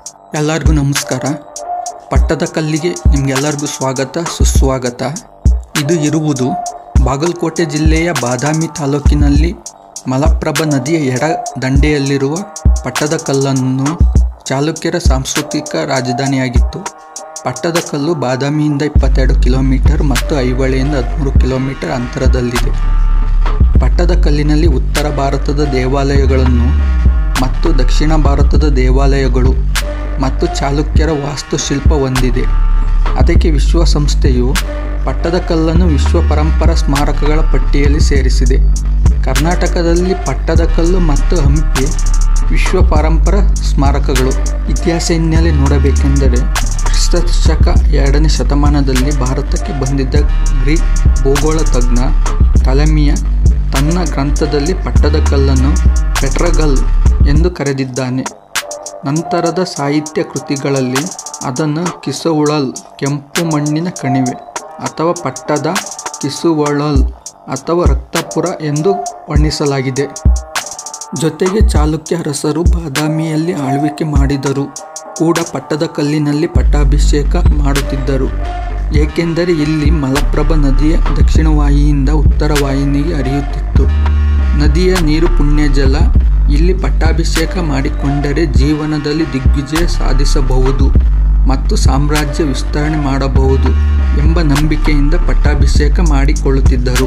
ಎಲ್ಲರಿಗೂ ನಮಸ್ಕಾರ. ಪಟ್ಟದಕಲ್ಲಿಗೆ ನಿಮಗೆಲ್ಲರಿಗೂ ಸ್ವಾಗತ ಸುಸ್ವಾಗತ. ಇದು ಇರುವುದು ಬಾಗಲಕೋಟೆ ಜಿಲ್ಲೆಯ ಬಾದಾಮಿ ತಾಲೂಕಿನಲ್ಲಿ ಮಲಪ್ರಭಾ ನದಿಯ ಎಡ ದಂಡೆಯಲ್ಲಿರುವ ಪಟ್ಟದಕಲ್ಲನ್ನು ಚಾಲುಕ್ಯರ ಸಾಂಸ್ಕೃತಿಕ ರಾಜಧಾನಿಯಾಗಿತ್ತು. ಪಟ್ಟದಕಲ್ಲು ಬಾದಾಮಿಯಿಂದ 22 ಕಿಲೋಮೀಟರ್ ಮತ್ತು ಐಹೊಳೆಯಿಂದ 13 ಕಿಲೋಮೀಟರ್ ಅಂತರದಲ್ಲಿದೆ. ಪಟ್ಟದಕಲ್ಲಿನಲ್ಲಿ ಉತ್ತರ ಭಾರತದ ದೇವಾಲಯಗಳನ್ನು ಮತ್ತು ದಕ್ಷಿಣ ಭಾರತದ ದೇವಾಲಯಗಳು ಮತ್ತು ಚಾಲುಕ್ಯರ ವಾಸ್ತುಶಿಲ್ಪ ಹೊಂದಿದೆ. ಅದಕ್ಕೆ ವಿಶ್ವಸಂಸ್ಥೆಯು ಪಟ್ಟದಕಲ್ಲನ್ನು ವಿಶ್ವ ಪರಂಪರಾ ಸ್ಮಾರಕಗಳ ಪಟ್ಟಿಯಲ್ಲಿ ಸೇರಿಸಿದೆ. ಕರ್ನಾಟಕದಲ್ಲಿ ಪಟ್ಟದಕಲ್ಲು ಮತ್ತು ಹಂಪಿ ವಿಶ್ವ ಪರಂಪರಾ ಸ್ಮಾರಕಗಳು. ಇತಿಹಾಸ ಹಿನ್ನೆಲೆ ನೋಡಬೇಕೆಂದರೆ ಕ್ರಿಸ್ತಶಕ 2ನೇ ಶತಮಾನದಲ್ಲಿ ಭಾರತಕ್ಕೆ ಬಂದಿದ್ದ ಗ್ರೀಕ್ ಭೂಗೋಳ ತಜ್ಞ ಟಲೆಮಿಯ ತನ್ನ ಗ್ರಂಥದಲ್ಲಿ ಪಟ್ಟದಕಲ್ಲನ್ನು ಪೆಟ್ರಗಲ್ ಎಂದು ಕರೆದಿದ್ದಾನೆ. ನಂತರದ ಸಾಹಿತ್ಯ ಕೃತಿಗಳಲ್ಲಿ ಅದನ್ನು ಕಿಸುವುಳಲ್ ಕೆಂಪು ಮಣ್ಣಿನ ಕಣಿವೆ ಅಥವಾ ಪಟ್ಟದ ಕಿಸುವಳಲ್ ಅಥವಾ ರಕ್ತಪುರ ಎಂದು ವರ್ಣಿಸಲಾಗಿದೆ. ಜೊತೆಗೆ ಚಾಲುಕ್ಯ ಅರಸರು ಬಾದಾಮಿಯಲ್ಲಿ ಆಳ್ವಿಕೆ ಮಾಡಿದರೂ ಕೂಡ ಪಟ್ಟದಕಲ್ಲಿನಲ್ಲಿ ಪಟ್ಟಾಭಿಷೇಕ ಮಾಡುತ್ತಿದ್ದರು. ಏಕೆಂದರೆ ಇಲ್ಲಿ ಮಲಪ್ರಭಾ ನದಿಯ ದಕ್ಷಿಣ ವಾಹಿನಿಯಿಂದ ಉತ್ತರ ವಾಹಿನಿಗೆ ಹರಿಯುತ್ತಿತ್ತು. ನದಿಯ ನೀರು ಪುಣ್ಯಜಲ. ಇಲ್ಲಿ ಪಟ್ಟಾಭಿಷೇಕ ಮಾಡಿಕೊಂಡರೆ ಜೀವನದಲ್ಲಿ ದಿಗ್ವಿಜಯ ಸಾಧಿಸಬಹುದು ಮತ್ತು ಸಾಮ್ರಾಜ್ಯ ವಿಸ್ತರಣೆ ಮಾಡಬಹುದು ಎಂಬ ನಂಬಿಕೆಯಿಂದ ಪಟ್ಟಾಭಿಷೇಕ ಮಾಡಿಕೊಳ್ಳುತ್ತಿದ್ದರು.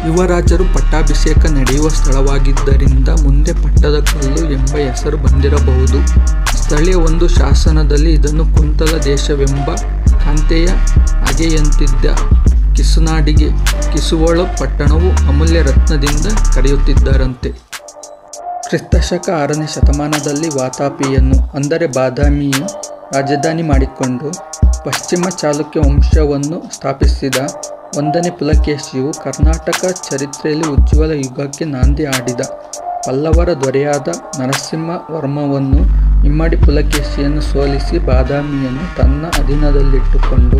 ಯುವರಾಜರು ಪಟ್ಟಾಭಿಷೇಕ ನಡೆಯುವ ಸ್ಥಳವಾಗಿದ್ದರಿಂದ ಮುಂದೆ ಪಟ್ಟದಕಲ್ಲು ಎಂಬ ಹೆಸರು ಬಂದಿರಬಹುದು. ಸ್ಥಳೀಯ ಒಂದು ಶಾಸನದಲ್ಲಿ ಇದನ್ನು ಕುಂತಲ ದೇಶವೆಂಬ ಕಾಂತೆಯ ಅಗೆಯಂತಿದ್ದ ಕಿಸುನಾಡಿಗೆ ಕಿಸುವಳು ಪಟ್ಟಣವು ಅಮೂಲ್ಯ ರತ್ನದಿಂದ ಕರೆಯುತ್ತಿದ್ದರಂತೆ. ಕ್ರಿಸ್ತಶಕ 6ನೇ ಶತಮಾನದಲ್ಲಿ ವಾತಾಪಿಯನ್ನು ಅಂದರೆ ಬಾದಾಮಿಯ ರಾಜಧಾನಿ ಮಾಡಿಕೊಂಡು ಪಶ್ಚಿಮ ಚಾಲುಕ್ಯ ವಂಶವನ್ನು ಸ್ಥಾಪಿಸಿದ 1ನೇ ಪುಲಕೇಶಿಯು ಕರ್ನಾಟಕ ಚರಿತ್ರೆಯಲ್ಲಿ ಉಜ್ವಲ ಯುಗಕ್ಕೆ ನಾಂದಿ ಹಾಡಿದ. ಪಲ್ಲವರ ದೊರೆಯಾದ ನರಸಿಂಹವರ್ಮವನ್ನು ಇಮ್ಮಡಿ ಪುಲಕೇಶಿಯನ್ನು ಸೋಲಿಸಿ ಬಾದಾಮಿಯನ್ನು ತನ್ನ ಅಧೀನದಲ್ಲಿಟ್ಟುಕೊಂಡು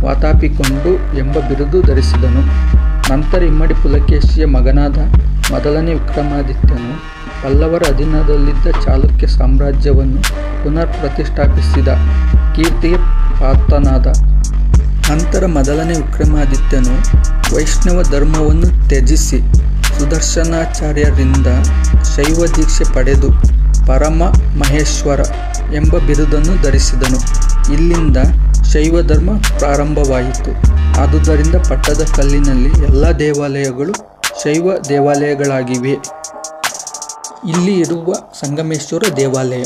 ವಾತಾಪಿಕೊಂಡು ಎಂಬ ಬಿರುದು ಧರಿಸಿದನು. ನಂತರ ಇಮ್ಮಡಿ ಪುಲಕೇಶಿಯ ಮಗನಾದ ಮೊದಲನೇ ವಿಕ್ರಮಾದಿತ್ಯನು ಪಲ್ಲವರ ಅಧೀನದಲ್ಲಿದ್ದ ಚಾಲುಕ್ಯ ಸಾಮ್ರಾಜ್ಯವನ್ನು ಪುನರ್ ಪ್ರತಿಷ್ಠಾಪಿಸಿದ ಕೀರ್ತಿಗೆ ಪಾತ್ರನಾದ. ನಂತರ ಮೊದಲನೇ ವಿಕ್ರಮಾದಿತ್ಯನು ವೈಷ್ಣವ ಧರ್ಮವನ್ನು ತ್ಯಜಿಸಿ ಸುದರ್ಶನಾಚಾರ್ಯರಿಂದ ಶೈವ ದೀಕ್ಷೆ ಪಡೆದು ಪರಮ ಮಹೇಶ್ವರ ಎಂಬ ಬಿರುದನ್ನು ಧರಿಸಿದನು. ಇಲ್ಲಿಂದ ಶೈವ ಧರ್ಮ ಪ್ರಾರಂಭವಾಯಿತು. ಆದುದರಿಂದ ಪಟ್ಟದಕಲ್ಲಿನಲ್ಲಿ ಎಲ್ಲ ದೇವಾಲಯಗಳು ಶೈವ ದೇವಾಲಯಗಳಾಗಿವೆ. ಇಲ್ಲಿ ಇರುವ ಸಂಗಮೇಶ್ವರ ದೇವಾಲಯ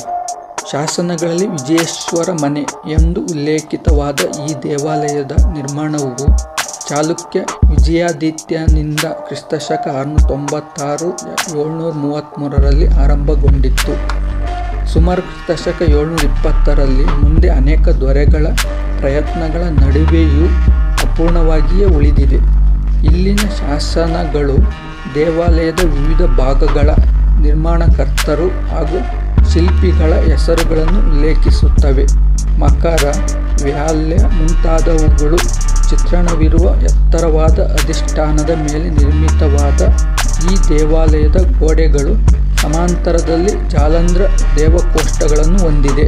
ಶಾಸನಗಳಲ್ಲಿ ವಿಜಯೇಶ್ವರ ಮನೆ ಎಂದು ಉಲ್ಲೇಖಿತವಾದ ಈ ದೇವಾಲಯದ ನಿರ್ಮಾಣವು ಚಾಲುಕ್ಯ ವಿಜಯಾದಿತ್ಯನಿಂದ ಕ್ರಿಸ್ತಶಕ 696-733ರಲ್ಲಿ ಆರಂಭಗೊಂಡಿತ್ತು. ಸುಮಾರು ಕ್ರಿಸ್ತಶಕ 720ರಲ್ಲಿ ಮುಂದೆ ಅನೇಕ ದೊರೆಗಳ ಪ್ರಯತ್ನಗಳ ನಡುವೆಯೂ ಅಪೂರ್ಣವಾಗಿಯೇ ಉಳಿದಿದೆ. ಇಲ್ಲಿನ ಶಾಸನಗಳು ದೇವಾಲಯದ ವಿವಿಧ ಭಾಗಗಳ ನಿರ್ಮಾಣಕರ್ತರು ಹಾಗೂ ಶಿಲ್ಪಿಗಳ ಹೆಸರುಗಳನ್ನು ಉಲ್ಲೇಖಿಸುತ್ತವೆ. ಮಕರ, ವ್ಯಾಲ್ಯ ಮುಂತಾದವುಗಳು ಚಿತ್ರಣವಿರುವ ಎತ್ತರವಾದ ಅಧಿಷ್ಠಾನದ ಮೇಲೆ ನಿರ್ಮಿತವಾದ ಈ ದೇವಾಲಯದ ಗೋಡೆಗಳು ಸಮಾಂತರದಲ್ಲಿ ಜಾಲಂಧ್ರ ದೇವಕೋಷ್ಟಗಳನ್ನು ಹೊಂದಿದೆ.